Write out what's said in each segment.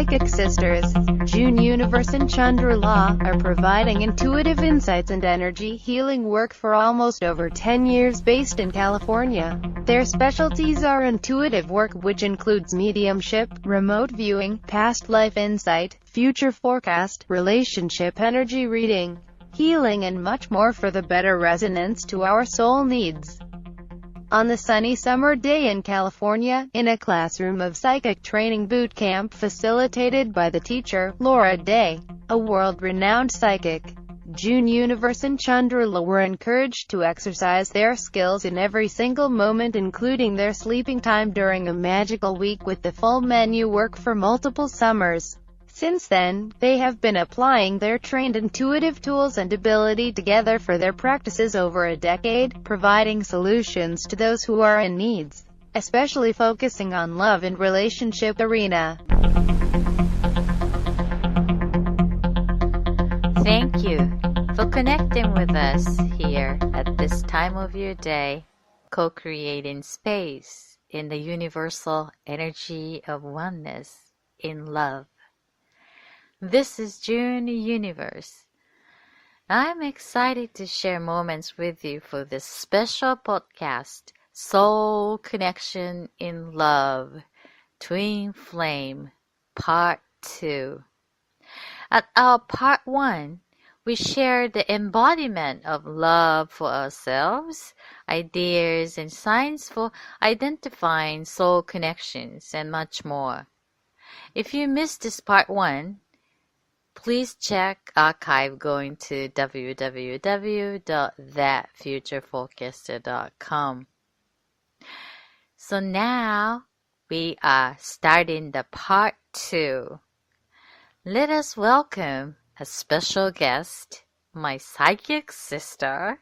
psychic sisters, June Universe and Chandra-La, are providing intuitive insights and energy healing work for almost over 10 years based in California. Their specialties are intuitive work, which includes mediumship, remote viewing, past life insight, future forecast, relationship energy reading, healing and much more for the better resonance to our soul needs. On the sunny summer day in California, in a classroom of psychic training boot camp facilitated by the teacher, Laura Day, a world-renowned psychic, June Universe and Chandra-La were encouraged to exercise their skills in every single moment, including their sleeping time during a magical week with the full menu work for multiple summers. Since then, they have been applying their trained intuitive tools and ability together for their practices over a decade, providing solutions to those who are in needs, especially focusing on love and relationship arena. Thank you for connecting with us here at this time of your day, co-creating space in the universal energy of oneness in love. This is June Universe. I'm excited to share moments with you for this special podcast, Soul Connection in Love, Twin Flame, Part 2. At our Part 1, we shared the embodiment of love for ourselves, ideas and signs for identifying soul connections, and much more. If you missed this Part 1, please check archive going to www.thatfutureforecaster.com. So now we are starting the Part 2. Let us welcome a special guest, my psychic sister,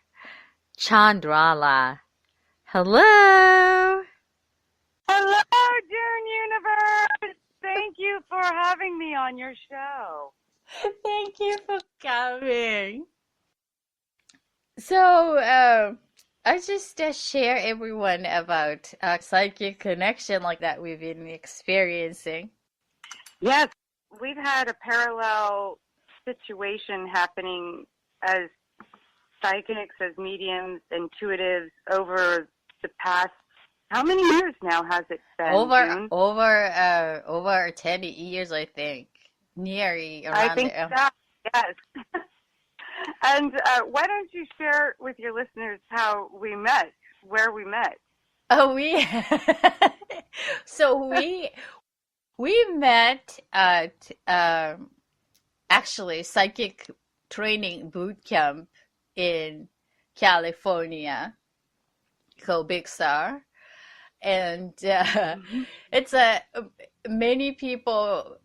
Chandra-La. Hello! Hello, June Universe! Thank you for having me on your show. Thank you for coming. So, I just share everyone about our psychic connection like that we've been experiencing. Yes, we've had a parallel situation happening as psychics, as mediums, intuitives over the past, how many years now has it been, June? Over 10 years, I think. Nearly around I think there. so, yes. And why don't you share with your listeners how we met, where we met? Oh, we met at actually psychic training boot camp in California called Big Sur, and it's many people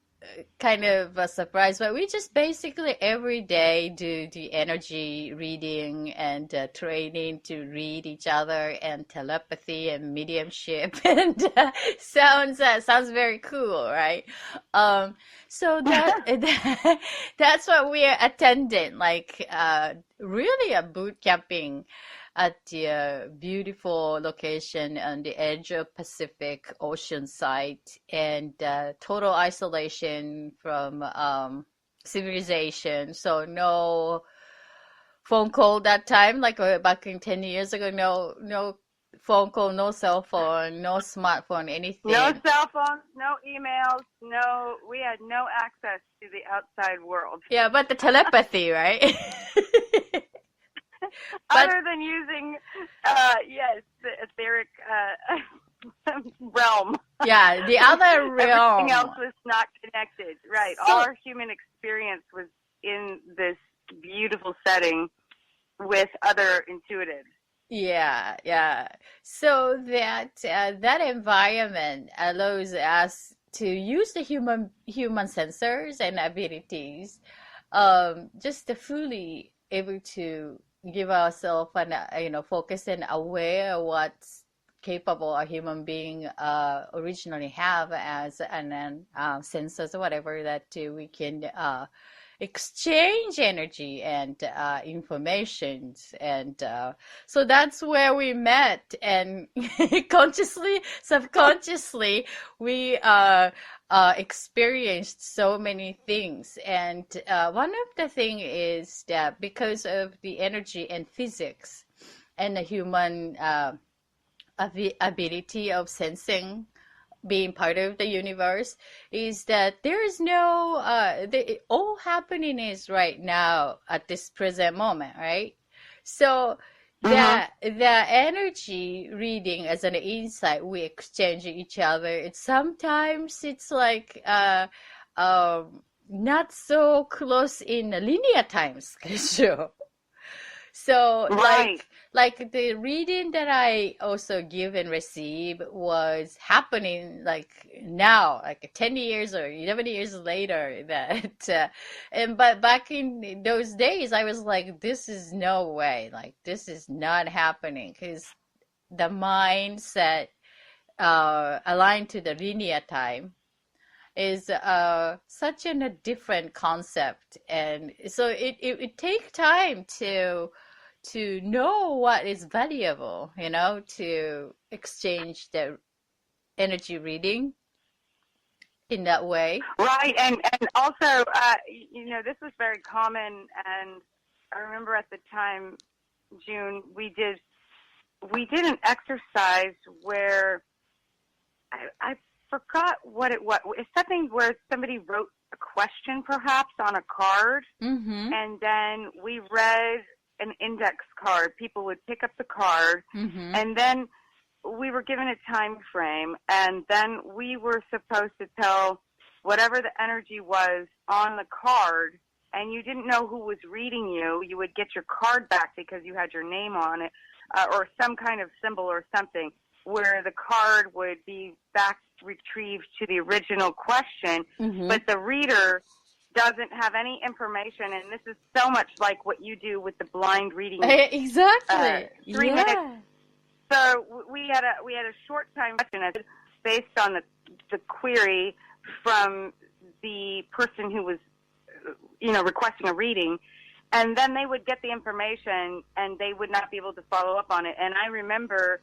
kind of a surprise, but we just basically every day do the energy reading and training to read each other and telepathy and mediumship and sounds very cool, right? So that's what we are attending, like really a boot camping at the beautiful location on the edge of Pacific Ocean site, and total isolation from civilization. So no phone call that time, like back in 10 years ago, no phone call, no cell phone, no smartphone, anything. No cell phones, no emails, we had no access to the outside world. Yeah, but the telepathy, right? Other than using, the etheric realm. Yeah, the other realm. Everything else was not connected. Right. So, all our human experience was in this beautiful setting with other intuitives. Yeah. So that environment allows us to use the human sensors and abilities, just to fully able to give ourselves an focus and aware of what's capable a human being originally have as sensors or whatever that we can exchange energy and informations. And so that's where we met. And consciously, subconsciously, we experienced so many things. And one of the thing is that because of the energy and physics and the human ability of sensing being part of the universe, is that there is no all happening is right now at this present moment, right? So the energy reading as an insight we exchange each other, it's sometimes it's like not so close in a linear time schedule. So Right. like the reading that I also give and receive was happening like now, like 10 years or 11 years later, that and but back in those days I was like, this is no way, like this is not happening, because the mindset aligned to the linear time is such a different concept. And so it takes time to know what is valuable, to exchange the energy reading in that way. Right, and also, this was very common, and I remember at the time, June, we did an exercise where I forgot what it was. It's something where somebody wrote a question, perhaps, on a card, and then we read an index card. People would pick up the card, and then we were given a time frame, and then we were supposed to tell whatever the energy was on the card, and you didn't know who was reading you. You would get your card back because you had your name on it, or some kind of symbol or something, where the card would be back retrieved to the original question, but the reader doesn't have any information, and this is so much like what you do with the blind reading. Exactly. 3 minutes. So we had a short time question based on the query from the person who was, requesting a reading, and then they would get the information and they would not be able to follow up on it. And I remember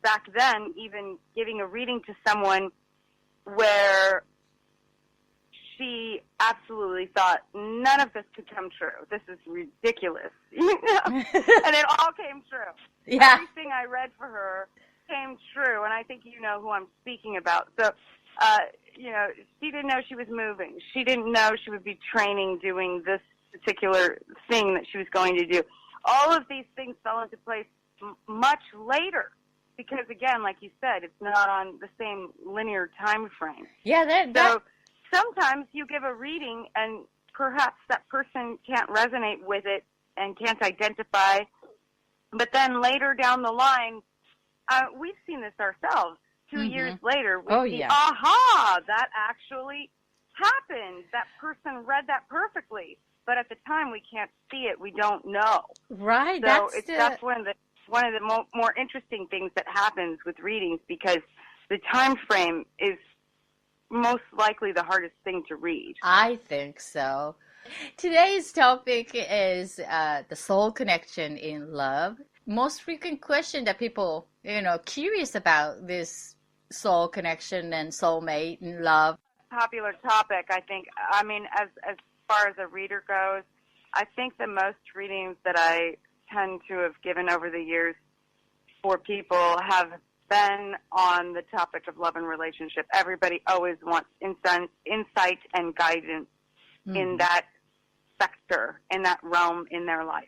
back then even giving a reading to someone where she absolutely thought none of this could come true. This is ridiculous. And it all came true. Yeah. Everything I read for her came true, and I think you know who I'm speaking about. So, she didn't know she was moving. She didn't know she would be training doing this particular thing that she was going to do. All of these things fell into place much later because, again, like you said, it's not on the same linear time frame. Yeah, So sometimes you give a reading and perhaps that person can't resonate with it and can't identify. But then later down the line, we've seen this ourselves. 2 years later, we see, aha, that actually happened. That person read that perfectly. But at the time, we can't see it. We don't know. Right. So that's one of the more interesting things that happens with readings, because the time frame is most likely the hardest thing to read. I think so. Today's topic is the soul connection in love. Most frequent question that people, curious about this soul connection and soulmate and love. Popular topic, I think. I mean, as far as a reader goes, I think the most readings that I tend to have given over the years for people have been on the topic of love and relationship. Everybody always wants insight and guidance in that sector, in that realm in their life.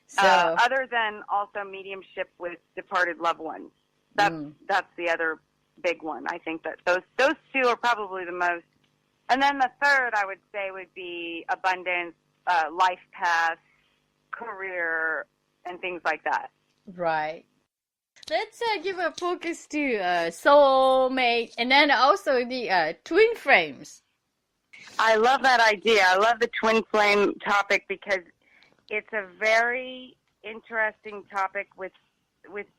So, other than also mediumship with departed loved ones. That's the other big one. I think that those two are probably the most. And then the third, I would say, would be abundance, life path, career, and things like that. Right. Let's give a focus to soulmate, and then also the twin flames. I love that idea. I love the twin flame topic because it's a very interesting topic with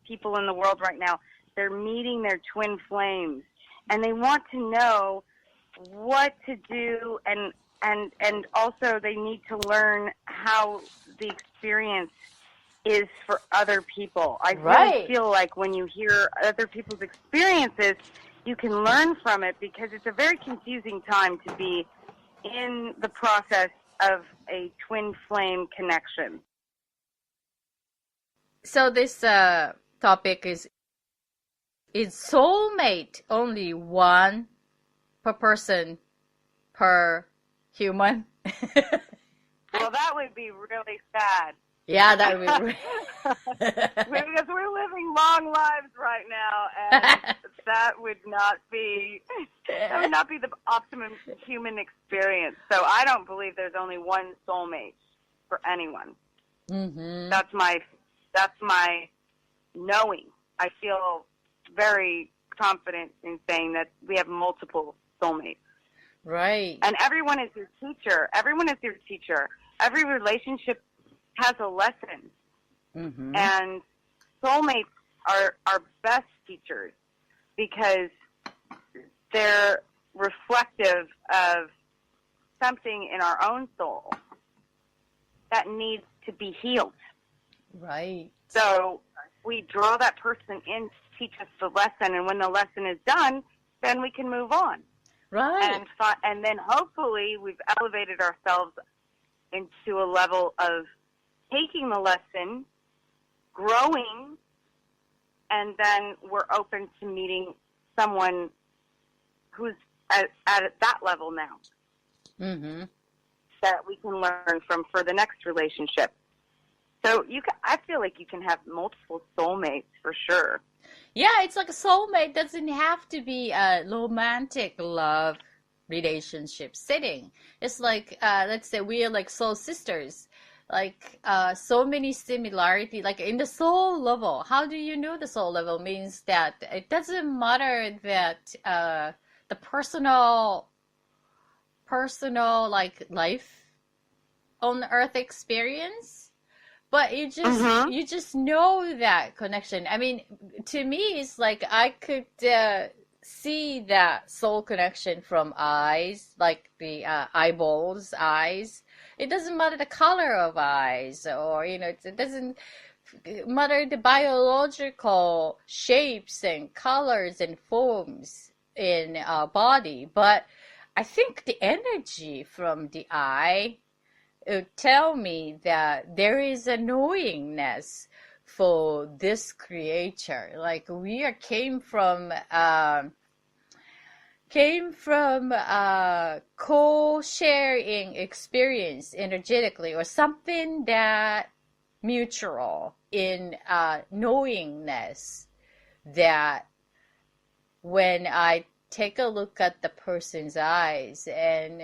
people in the world right now. They're meeting their twin flames, and they want to know what to do and and also they need to learn how the experience is for other people. I really feel like when you hear other people's experiences, you can learn from it, because it's a very confusing time to be in the process of a twin flame connection. So this topic is soulmate only one per person per human? Well, that would be really sad. Yeah, that would be because we're living long lives right now, and that would not be the optimum human experience. So I don't believe there's only one soulmate for anyone. Mm-hmm. That's my knowing. I feel very confident in saying that we have multiple soulmates. Right. And everyone is your teacher. Every relationship has a lesson. Mm-hmm. And soulmates are our best teachers, because they're reflective of something in our own soul that needs to be healed. Right. So we draw that person in to teach us the lesson, and when the lesson is done, then we can move on. Right. And then hopefully we've elevated ourselves into a level of taking the lesson, growing, and then we're open to meeting someone who's at that level now. Mm-hmm. That we can learn from for the next relationship. So I feel like you can have multiple soulmates for sure. Yeah, it's like a soulmate doesn't have to be a romantic love relationship setting. It's like, let's say we are like soul sisters, like so many similarity, like in the soul level. How do you know the soul level? Means that it doesn't matter that the personal like life on earth experience, but you just know that connection. I mean, to me, it's like I could see that soul connection from eyes, like the eyeballs, eyes. It doesn't matter the color of eyes, or it doesn't matter the biological shapes and colors and forms in our body, but I think the energy from the eye would tell me that there is a knowingness for this creature. Like we came from co-sharing experience energetically, or something that mutual in knowingness, that when I take a look at the person's eyes, and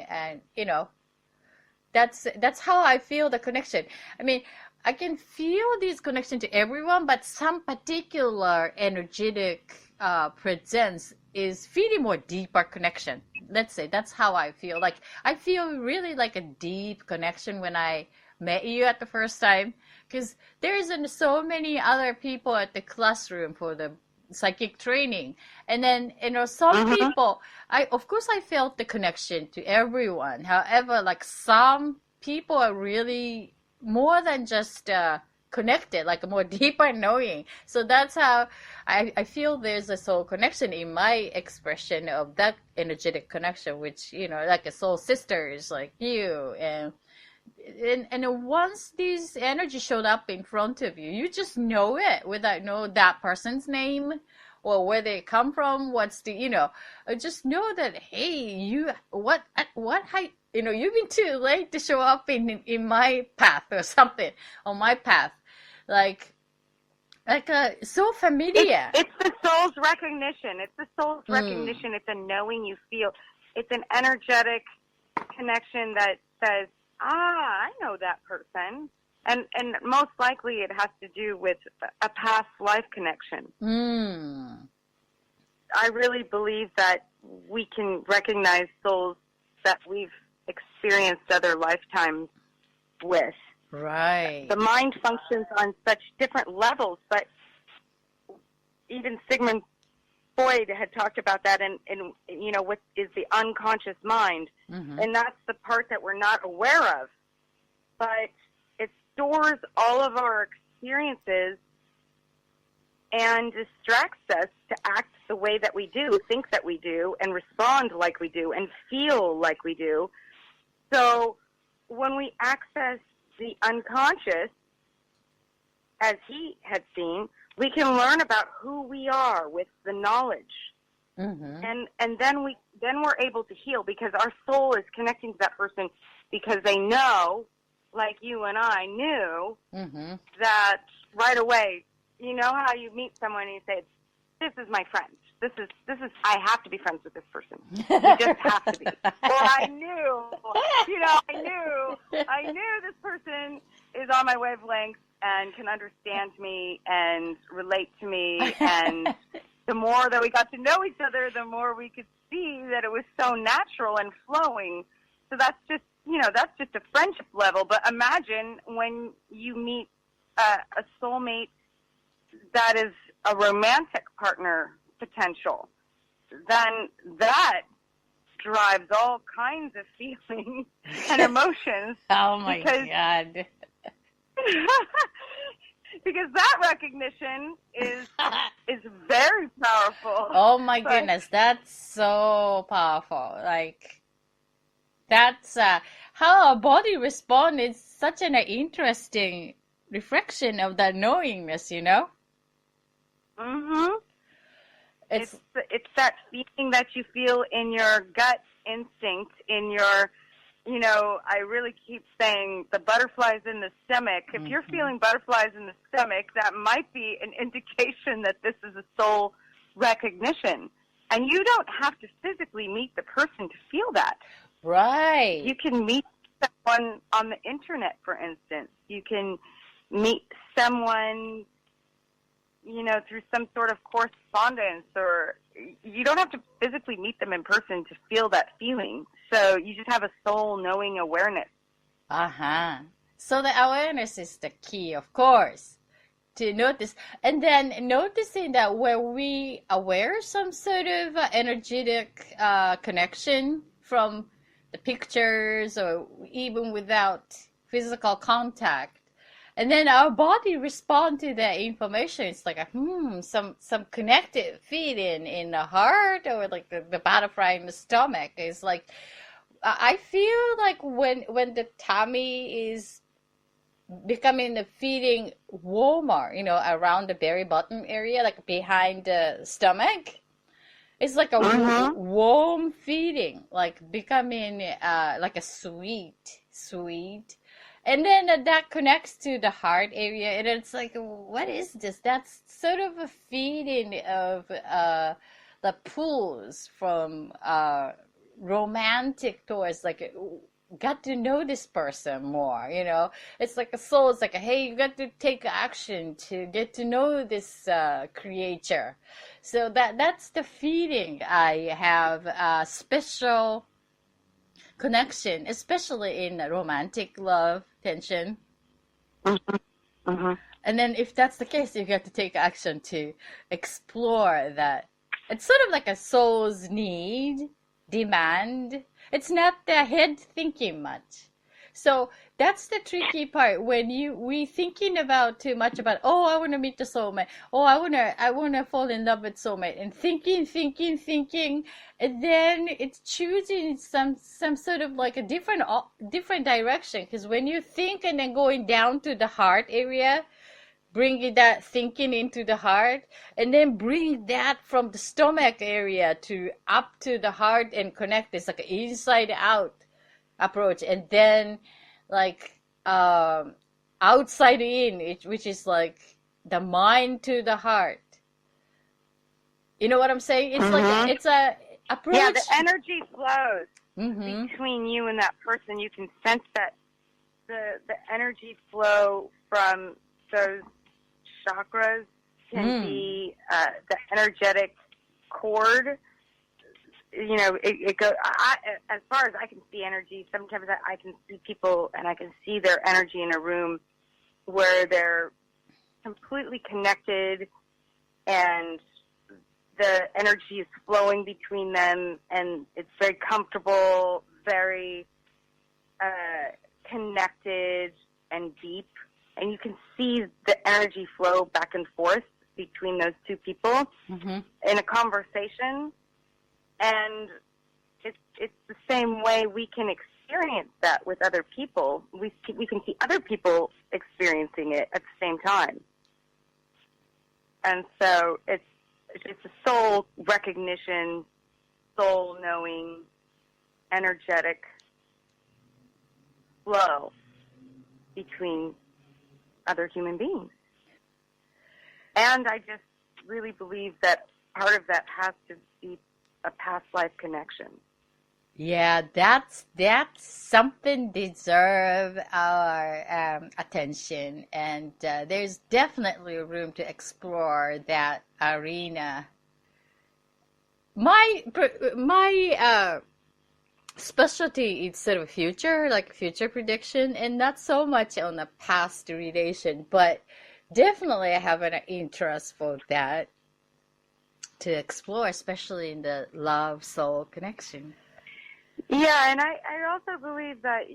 that's how I feel the connection. I mean, I can feel this connection to everyone, but some particular energetic presence is feeling more deeper connection. Let's say that's how I feel. Like I feel really like a deep connection when I met you at the first time, because there isn't so many other people at the classroom for the psychic training, and then some people, of course I felt the connection to everyone. However, like some people are really more than just connected, like a more deeper knowing. So that's how I feel there's a soul connection in my expression of that energetic connection, which like a soul sisters like you, and once this energy showed up in front of you, you just know it without know that person's name or where they come from. What's the I just know that, hey, you've been too late to show up in my path or something on my path, like so familiar. It's the soul's recognition. It's a knowing you feel. It's an energetic connection that says, I know that person. And most likely it has to do with a past life connection. I really believe that we can recognize souls that we've experienced other lifetimes with. Right. The mind functions on such different levels, but even Sigmund Freud had talked about that, and what is the unconscious mind, and that's the part that we're not aware of, but it stores all of our experiences and distracts us to act the way that we do, think that we do, and respond like we do, and feel like we do. So when we access the unconscious, as he had seen, we can learn about who we are with the knowledge. And then we're able to heal, because our soul is connecting to that person because they know, like you and I knew, that right away, you know how you meet someone and you say, this is my friend. This is I have to be friends with this person. You just have to be. Or I knew this person is on my wavelength and can understand me and relate to me. And the more that we got to know each other, the more we could see that it was so natural and flowing. So that's just a friendship level. But imagine when you meet a soulmate that is a romantic partner potential, then that drives all kinds of feelings and emotions. Oh my God. Because that recognition is very powerful. Oh my goodness, that's so powerful. Like, that's how our body responds. It's such an interesting reflection of that knowingness, It's that feeling that you feel in your gut instinct, in your, I really keep saying the butterflies in the stomach. If you're feeling butterflies in the stomach, that might be an indication that this is a soul recognition. And you don't have to physically meet the person to feel that. Right. You can meet someone on the internet, for instance. You can meet someone, through some sort of correspondence, or you don't have to physically meet them in person to feel that feeling. So you just have a soul knowing awareness. So the awareness is the key, of course, to notice. And then noticing that when we aware some sort of energetic connection from the pictures, or even without physical contact, and then our body respond to that information. It's like some connected feeling in the heart, or like the butterfly in the stomach. It's like, I feel like when the tummy is becoming the feeling warmer, around the belly button area, like behind the stomach, it's like a warm feeling, like becoming like a sweet. And then that connects to the heart area, and it's like, what is this? That's sort of a feeling of the pulls from romantic towards, like, got to know this person more, It's like a soul. It's like, hey, you got to take action to get to know this creature. So that's the feeling I have, special connection, especially in romantic love, tension. And then if that's the case, you got to take action to explore that. It's sort of like a soul's need, demand. It's not the head thinking much. So that's the tricky part, when we thinking about too much about, oh, I want to meet the soulmate, oh, I want to fall in love with soulmate, and thinking, and then it's choosing some sort of like a different direction. Because when you think and then going down to the heart area, bringing that thinking into the heart, and then bring that from the stomach area to up to the heart and connect. It's like an inside out approach. And then like outside in, which is like the mind to the heart. You know what I'm saying? It's like it's a approach. Yeah, the energy flows between you and that person. You can sense that the energy flow from those chakras can be the energetic cord. It goes. As far as I can see energy, sometimes I can see people and I can see their energy in a room where they're completely connected and the energy is flowing between them, and it's very comfortable, very connected and deep. And you can see the energy flow back and forth between those two people in a conversation. And it's the same way we can experience that with other people. We can see other people experiencing it at the same time. And so it's a soul recognition, soul knowing, energetic flow between other human beings. And I just really believe that part of that has to be a past life connection. Yeah, that's something deserve our attention, and there's definitely room to explore that arena. My specialty is sort of future, like future prediction, and not so much on the past relation, but definitely I have an interest for that to explore, especially in the love soul connection. Yeah, and I also believe that,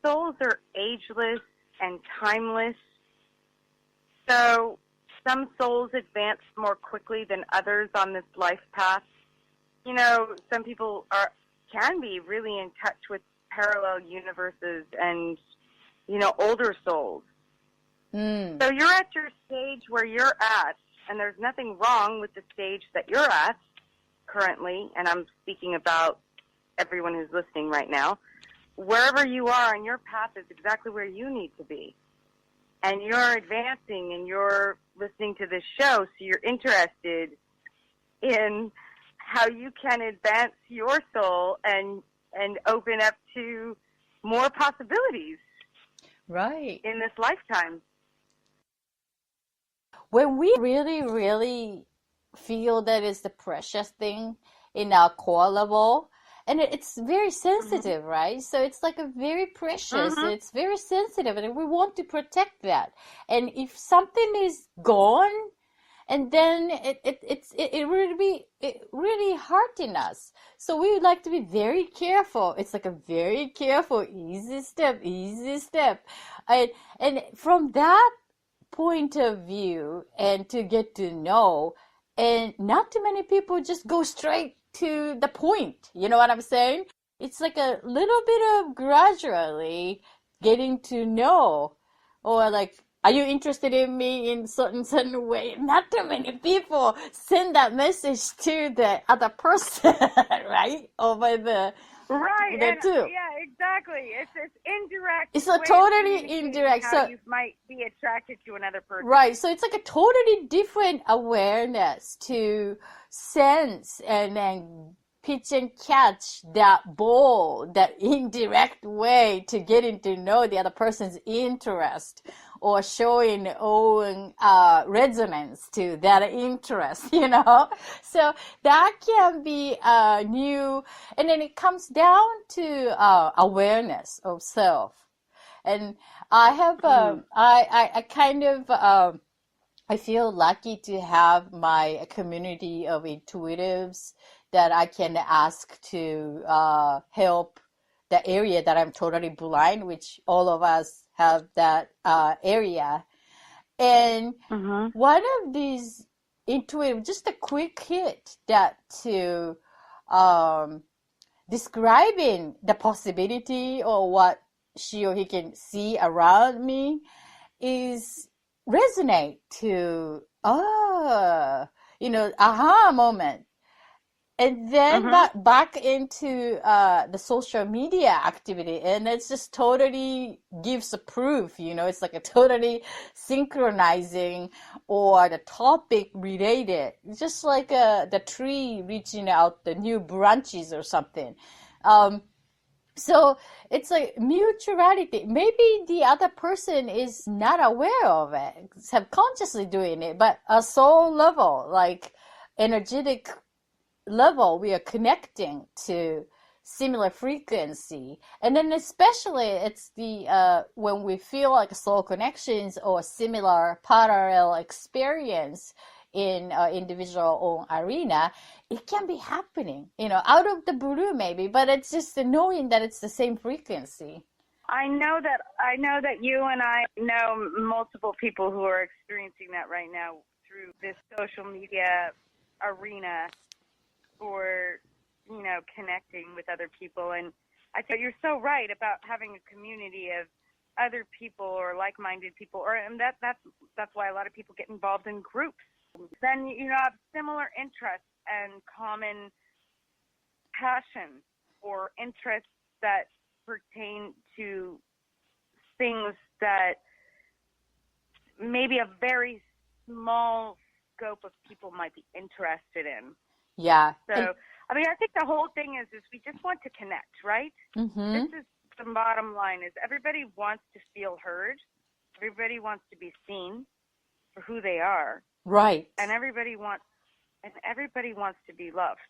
souls are ageless and timeless. So some souls advance more quickly than others on this life path. Some people can be really in touch with parallel universes and, older souls. So you're at your stage where you're at, and there's nothing wrong with the stage that you're at currently, and I'm speaking about everyone who's listening right now. Wherever you are on your path is exactly where you need to be. And you're advancing, and you're listening to this show, so you're interested in how you can advance your soul and open up to more possibilities. Right. In this lifetime. When we really, really feel that is the precious thing in our core level, and it's very sensitive, right? So it's like a very precious, it's very sensitive, and we want to protect that. And if something is gone, and then it really hurting us. So we would like to be very careful. It's like a very careful, easy step. And from that point of view, and to get to know, and not too many people just go straight to the point. You know what I'm saying? It's like a little bit of gradually getting to know, or like, are you interested in me in certain way? Not too many people send that message to the other person, right? Over the right, and, too. Yeah, exactly. It's indirect. It's a totally indirect. How you might be attracted to another person. Right. So it's like a totally different awareness to sense and then pitch and catch that ball, that indirect way to getting to know the other person's interest, or showing own resonance to that interest, So that can be new, and then it comes down to awareness of self. And I have, I kind of, I feel lucky to have my community of intuitives that I can ask to help the area that I'm totally blind, which all of us have that area. And one of these intuitive, just a quick hit that to describing the possibility or what she or he can see around me is resonate to aha moment. And then back into the social media activity, and it's just totally gives a proof, it's like a totally synchronizing, or the topic related, just like the tree reaching out the new branches or something. So it's like mutuality. Maybe the other person is not aware of it, subconsciously doing it, but a soul level, like energetic level, we are connecting to similar frequency. And then especially it's the when we feel like soul connections or similar parallel experience, in individual own arena, it can be happening, out of the blue maybe, but it's just knowing that it's the same frequency. I know that you and I know multiple people who are experiencing that right now through this social media arena for, connecting with other people. And I thought you're so right about having a community of other people or like-minded people, and that's why a lot of people get involved in groups. Then have similar interests and common passion or interests that pertain to things that maybe a very small scope of people might be interested in. Yeah. So, I think the whole thing is we just want to connect, right? Mm-hmm. This is the bottom line, is everybody wants to feel heard. Everybody wants to be seen for who they are. Right. And everybody wants to be loved.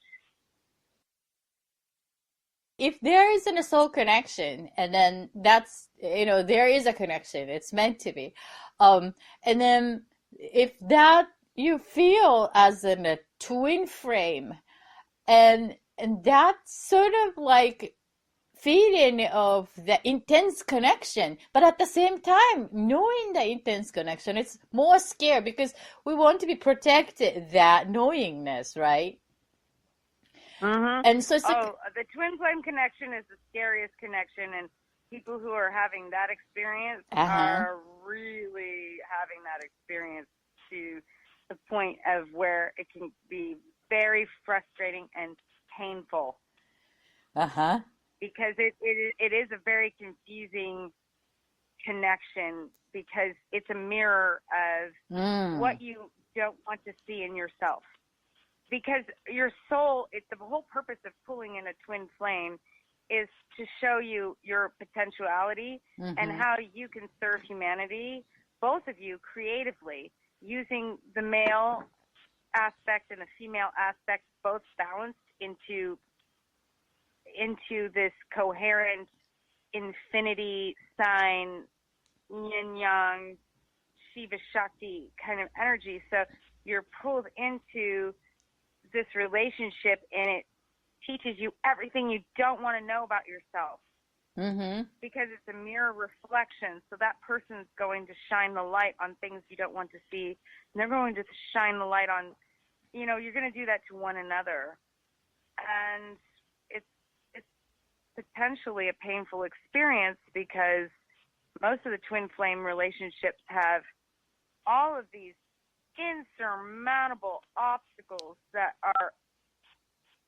If there isn't a soul connection, and then that's, there is a connection, it's meant to be. And then if that you feel as in a twin frame, and that's sort of like feeling of the intense connection, but at the same time, knowing the intense connection, it's more scary because we want to be protected that knowingness, right? Mm-hmm. And so it's the twin flame connection is the scariest connection, and people who are having that experience are really having that experience to the point of where it can be very frustrating and painful. Because it is a very confusing connection, because it's a mirror of what you don't want to see in yourself. Because your soul, the whole purpose of pulling in a twin flame is to show you your potentiality and how you can serve humanity, both of you creatively, using the male aspect and the female aspect both balanced into this coherent infinity sign, yin yang, Shiva Shakti kind of energy. So you're pulled into this relationship, and it teaches you everything you don't want to know about yourself. Because it's a mirror reflection. So that person's going to shine the light on things you don't want to see. And they're going to shine the light on, you're going to do that to one another. And it's potentially a painful experience, because most of the twin flame relationships have all of these insurmountable obstacles that are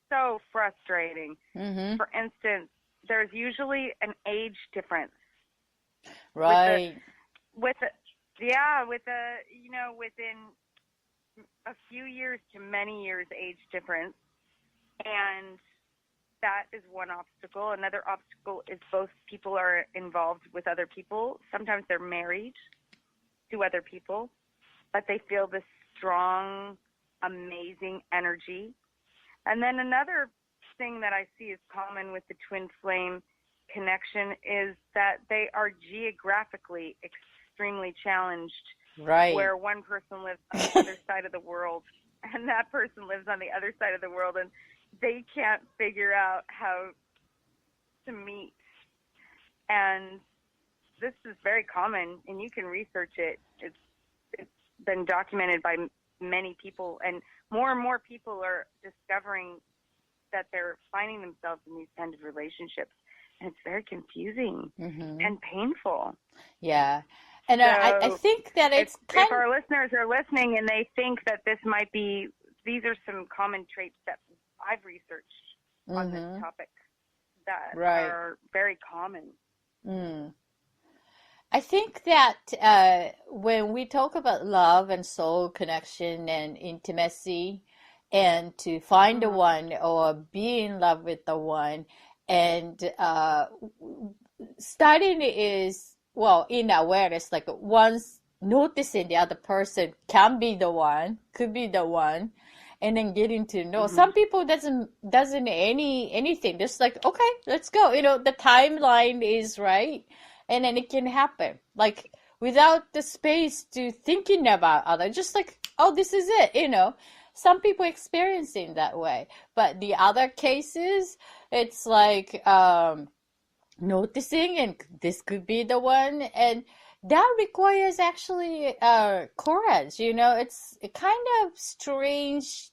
so frustrating. For instance, there's usually an age difference. Right. Within a few years to many years age difference, and that is one obstacle. Another obstacle is both people are involved with other people. Sometimes they're married to other people, but they feel this strong, amazing energy. And then another thing that I see is common with the twin flame connection is that they are geographically extremely challenged. Right. Where one person lives on the other side of the world, and that person lives on the other side of the world, and they can't figure out how to meet. And this is very common, and you can research it. It's been documented by many people, and more people are discovering that they're finding themselves in these kind of relationships, and it's very confusing and painful. Yeah. And so I think that it's if our listeners are listening and they think that these are some common traits that I've researched on this topic that are very common. I think that when we talk about love and soul connection and intimacy, and to find the one or be in love with the one, and starting is, in awareness, like once noticing the other person can be the one, could be the one, and then getting to know. Some people doesn't anything. Just like, okay, let's go. The timeline is right, and then it can happen. Like without the space to thinking about other, just like oh, this is it, some people experiencing that way, but the other cases, it's like noticing, and this could be the one, and that requires actually courage. It's a kind of strange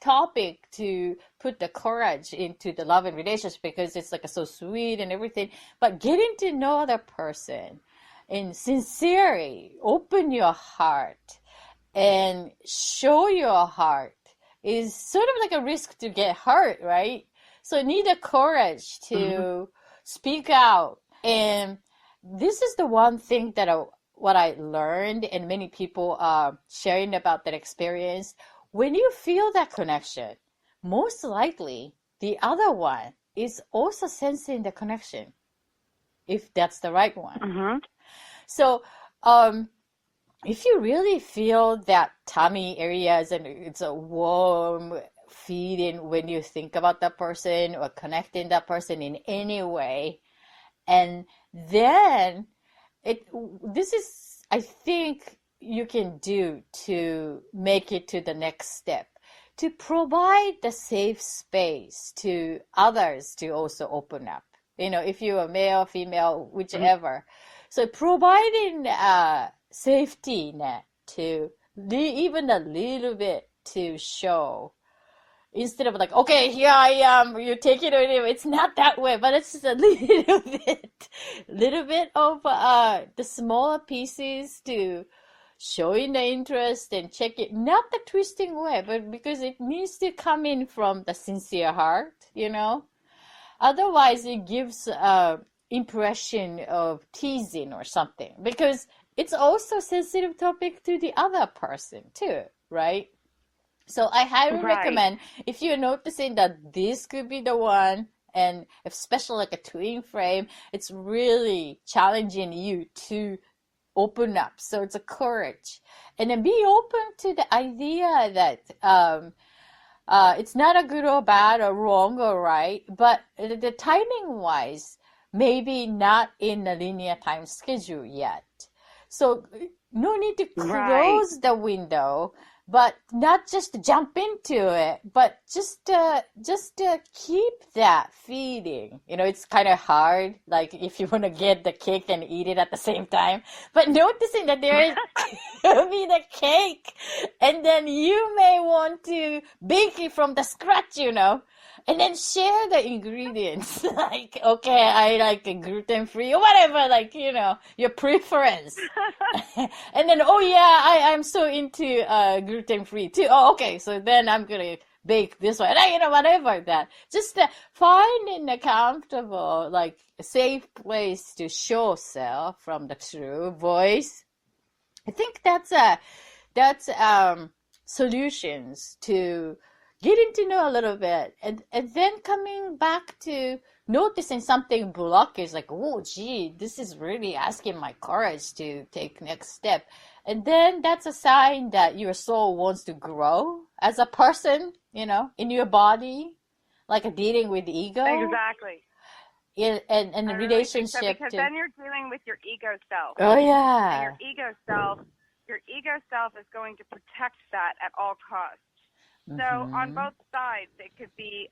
topic to put the courage into the love and relationship, because it's like so sweet and everything, but getting to know the person and sincerely open your heart and show your heart is sort of like a risk to get hurt, right? So you need the courage to speak out. And this is the one thing that what I learned, and many people are sharing about that experience. When you feel that connection, most likely the other one is also sensing the connection, if that's the right one. So, if you really feel that tummy areas and it's a warm feeling when you think about that person or connecting that person in any way, and then this is, I think, you can do to make it to the next step, to provide the safe space to others to also open up. If you're a male, female, whichever. So providing a safety net to even a little bit to show, instead of like, okay, here I am, you take it or leave it. It's not that way, but it's just a little bit of the smaller pieces to showing the interest and check it, not the twisting way, but because it needs to come in from the sincere heart, Otherwise, it gives impression of teasing or something, because it's also a sensitive topic to the other person too, right? So I highly recommend, if you're noticing that this could be the one, and especially like a twin flame, it's really challenging you to open up. So it's a courage. And then be open to the idea that it's not a good or bad or wrong or right, but the timing wise, maybe not in a linear time schedule yet. So no need to close the window, but not just jump into it, but just keep that feeling. It's kind of hard, like if you want to get the cake and eat it at the same time, but noticing that there is going to be the cake, and then you may want to bake it from the scratch, and then share the ingredients. Like, okay, I like gluten-free or whatever, like, your preference. And then, oh yeah, I'm so into gluten-free too. Oh, okay, so then I'm gonna bake this one. Whatever that. Just finding a comfortable, like, a safe place to show self from the true voice. I think that's solutions to getting to know a little bit, and then coming back to noticing something blockage, like, oh gee, this is really asking my courage to take next step. And then that's a sign that your soul wants to grow as a person, in your body, like dealing with ego. Exactly. And the relationship. So, because then you're dealing with your ego self. Oh yeah. And your ego self is going to protect that at all costs. So on both sides, it could be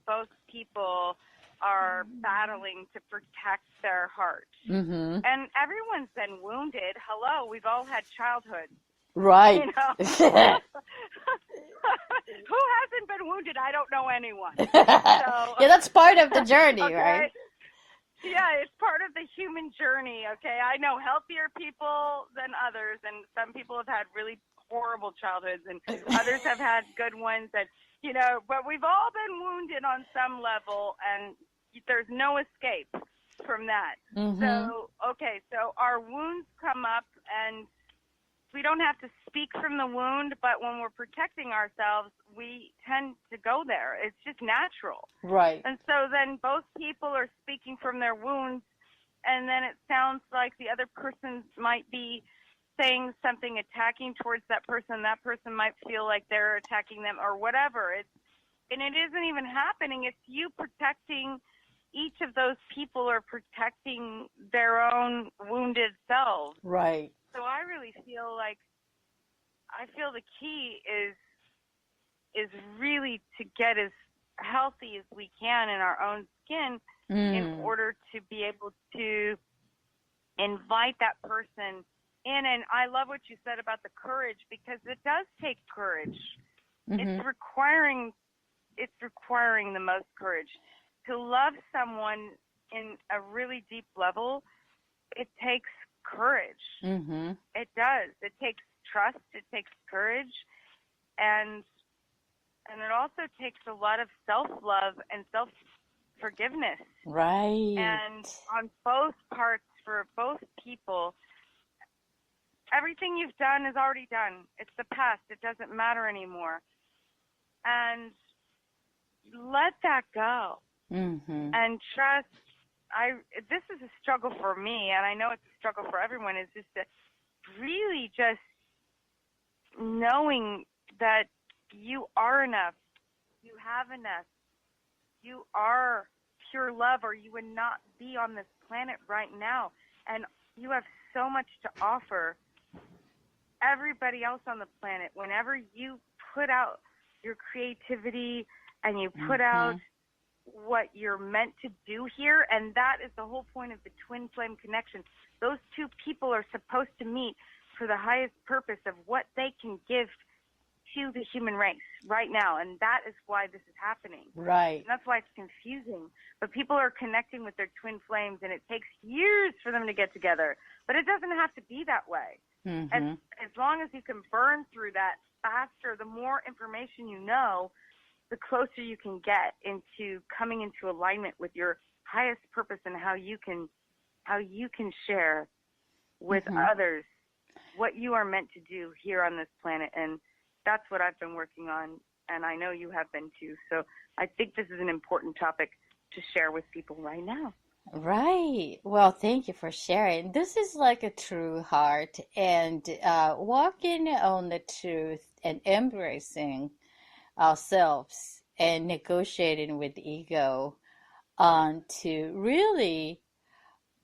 both people are battling to protect their heart. And everyone's been wounded. Hello, we've all had childhood. Right. Who hasn't been wounded? I don't know anyone. So, yeah, that's part of the journey, okay? Right? Yeah, it's part of the human journey, okay? I know healthier people than others, and some people have had really horrible childhoods, and others have had good ones, and but we've all been wounded on some level, and there's no escape from that. So our wounds come up, and we don't have to speak from the wound, but when we're protecting ourselves, we tend to go there. It's just natural. Right. And so then both people are speaking from their wounds, and then it sounds like the other person might be saying something attacking towards that person. That person might feel like they're attacking them or whatever. And it isn't even happening. It's you protecting. Each of those people are protecting their own wounded selves. Right. So I really feel like I feel the key is really to get as healthy as we can in our own skin in order to be able to invite that person in. And I love what you said about the courage, because it does take courage. It's requiring the most courage to love someone in a really deep level. It takes courage. It does. It takes trust. It takes courage, and it also takes a lot of self-love and self-forgiveness. Right. And on both parts, for both people, everything you've done is already done. It's the past. It doesn't matter anymore. And let that go. And trust. This is a struggle for me, and I know it's a struggle for everyone, is just to really just knowing that you are enough. You have enough. You are pure love, or you would not be on this planet right now. And you have so much to offer everybody else on the planet. Whenever you put out your creativity and you put out what you're meant to do here, and that is the whole point of the twin flame connection. Those two people are supposed to meet for the highest purpose of what they can give to the human race right now, and that is why this is happening. Right. And that's why it's confusing. But people are connecting with their twin flames, and it takes years for them to get together. But it doesn't have to be that way. As long as you can burn through that faster, the more information you know, the closer you can get into coming into alignment with your highest purpose and how you can share with others what you are meant to do here on this planet. And that's what I've been working on, and I know you have been too. So I think this is an important topic to share with people right now. Right. Well, thank you for sharing. This is like a true heart, and walking on the truth and embracing ourselves and negotiating with ego to really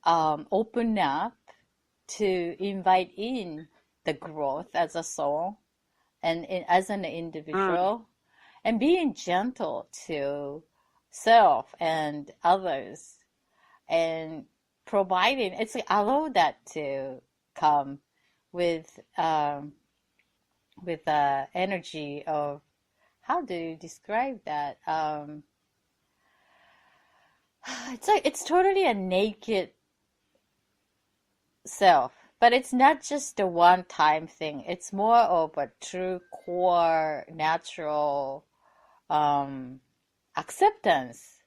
open up to invite in the growth as a soul and as an individual, and being gentle to self and others, and providing, it's allow that to come with energy of, how do you describe that? It's like it's totally a naked self, but it's not just a one-time thing. It's more of a true core natural acceptance,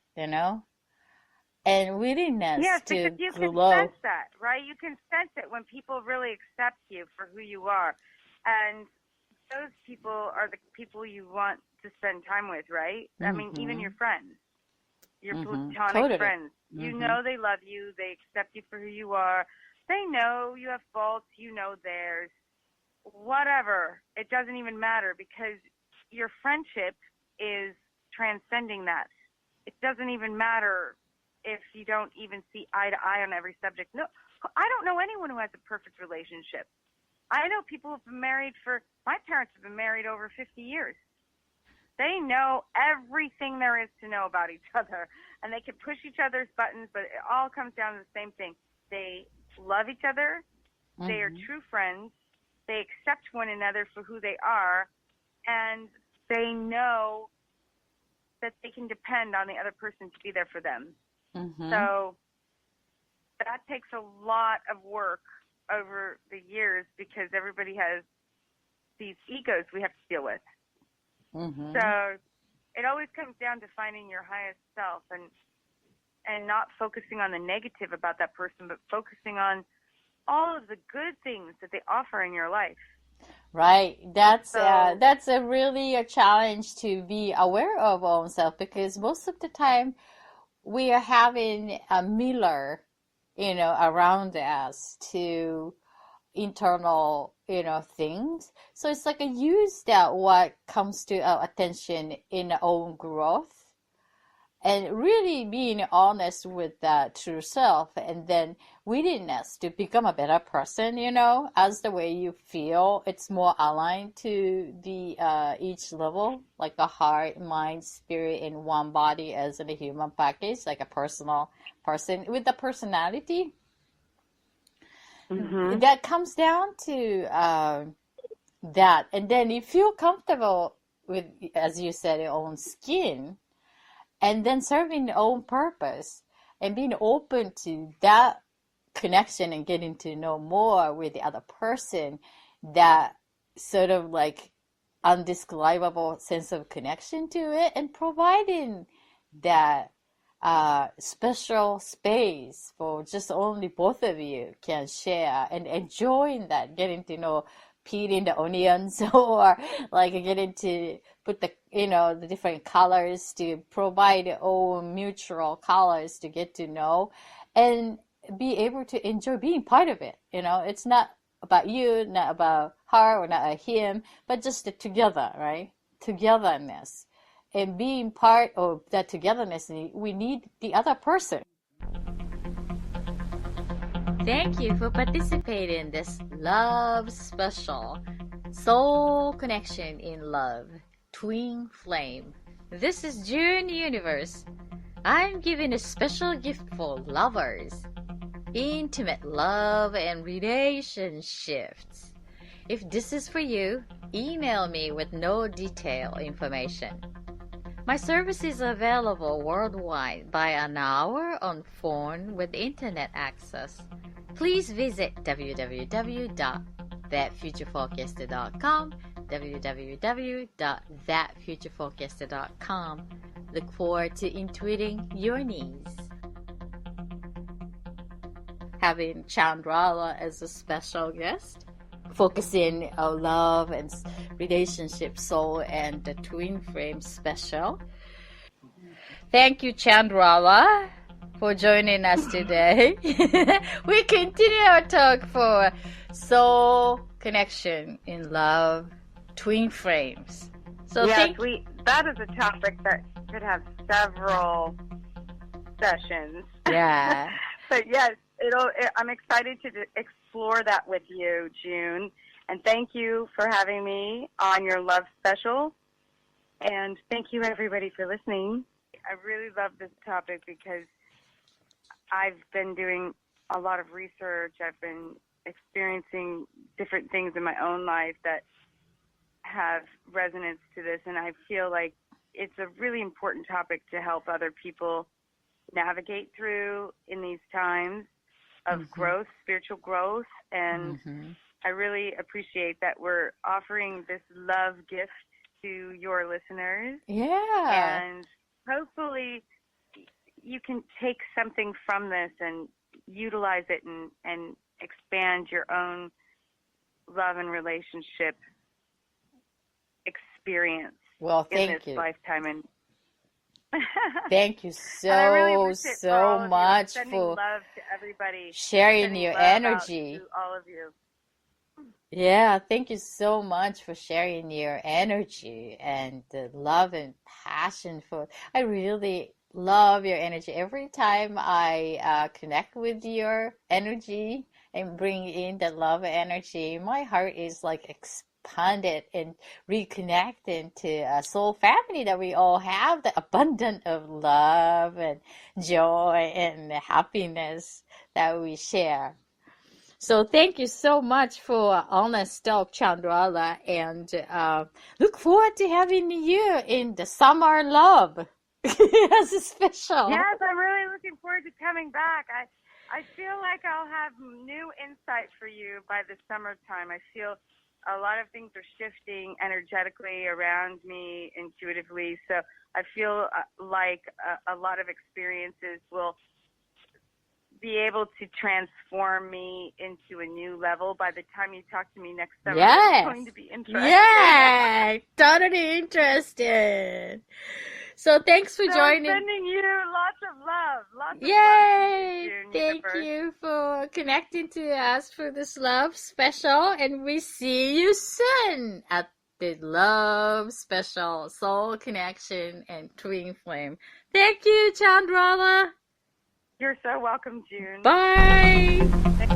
and willingness to because you can grow. sense that, right? You can sense it when people really accept you for who you are. And those people are the people you want to spend time with, right? I mean, even your friends, your platonic friends. You know they love you. They accept you for who you are. They know you have faults. You know theirs. Whatever. It doesn't even matter, because your friendship is transcending that. It doesn't even matter if you don't even see eye to eye on every subject. No, I don't know anyone who has a perfect relationship. I know people who've been married my parents have been married over 50 years. They know everything there is to know about each other, and they can push each other's buttons, but it all comes down to the same thing. They love each other. They are true friends. They accept one another for who they are, and they know that they can depend on the other person to be there for them. So that takes a lot of work over the years, because everybody has these egos we have to deal with. So it always comes down to finding your highest self, and not focusing on the negative about that person, but focusing on all of the good things that they offer in your life. Right. That's a really a challenge to be aware of ourselves, because most of the time we are having a mirror, around us to internal, things. So it's like a use that what comes to our attention in our own growth, and really being honest with that true self, and then willingness to become a better person, as the way you feel, it's more aligned to the each level, like a heart, mind, spirit in one body as in a human package, like a personal person with the personality. Mm-hmm. That comes down to that, and then you feel comfortable with, as you said, your own skin, and then serving your own purpose and being open to that connection and getting to know more with the other person, that sort of like undescribable sense of connection to it, and providing that special space for just only both of you can share and enjoying that, getting to know, peeling the onions or like getting to put the different colors to provide your own mutual colors to get to know and be able to enjoy being part of it. It's not about you, not about her or not about him, but just the together, right? Togetherness. And being part of that togetherness, we need the other person. Thank you for participating in this love special, Soul Connection in Love, Twin Flame. This is June Universe. I'm giving a special gift for lovers, intimate love and relationships. If this is for you, email me with no detail information. My service is available worldwide by an hour on phone with internet access. Please visit www.thatfutureforecaster.com, www.thatfutureforecaster.com. Look forward to intuiting your needs. Having Chandra-La as a special guest, focusing on love and relationship, soul, and the twin frame special. Thank you, Chandra-La, for joining us today. We continue our talk for soul connection in love, twin frames. So yes, that is a topic that could have several sessions. Yeah. But yes, I'm excited to explore that with you, June. And thank you for having me on your love special. And thank you, everybody, for listening. I really love this topic because I've been doing a lot of research. I've been experiencing different things in my own life that have resonance to this. And I feel like it's a really important topic to help other people navigate through in these times of growth, spiritual growth. And I really appreciate that we're offering this love gift to your listeners. Yeah. And hopefully you can take something from this and utilize it and expand your own love and relationship experience in this lifetime. And thank you so much for love to everybody, sharing your energy. To all of you. Yeah, thank you so much for sharing your energy and the love and passion for. I really love your energy. Every time I connect with your energy and bring in the love energy, my heart is like expanded and reconnected to a soul family that we all have, the abundance of love and joy and happiness that we share. So thank you so much for honest talk, Chandra-La, and look forward to having you in the summer love as a special. Yes, I'm really looking forward to coming back. I feel like I'll have new insight for you by the summertime. I feel a lot of things are shifting energetically around me intuitively, so I feel like a lot of experiences will be able to transform me into a new level by the time you talk to me next summer. Yes. It's going to be interesting. Yeah, totally interested. So thanks for joining. I'm sending you lots of love. Lots of Yay! love. Thank you for connecting to us for this love special, and we see you soon at the love special, soul connection, and twin flame. Thank you, Chandra-La. You're so welcome, June. Bye.